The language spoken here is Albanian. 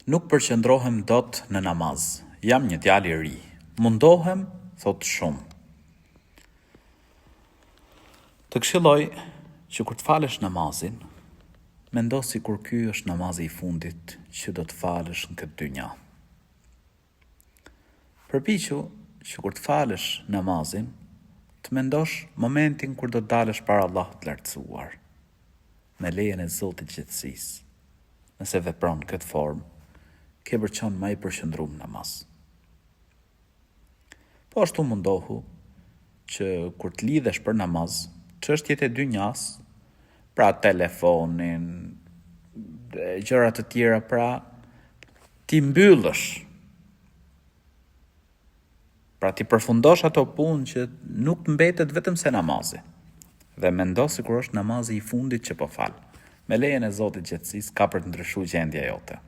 Nuk përqendrohem dot në namaz. Jam një djalë i ri. Mundohem, thot shumë. Të këshilloj që kur të falësh namazin, mendo si kur ky është namazi i fundit që do të falësh në këtë dynja. Përpiqu që kur të falësh namazin, të mendosh momentin kur do të dalësh para Allahut të lartësuar, me lejen e Zotit gjithësisë. Nëse vepron këtë formë, ke bërqon më i përqendruar në namaz. Po ashtu mundohu që kur të lidhesh për namaz, çështjet e dynjas, pra telefonin, gjëra të tjera, pra ti mbyllësh. Pra ti përfundosh ato punë që nuk të mbetet vetëm se namazi. Dhe mendo sikur është namazi i fundit që po fal. Me lejen e Zotit gjithësisë ka për të ndryshuar gjendja jote.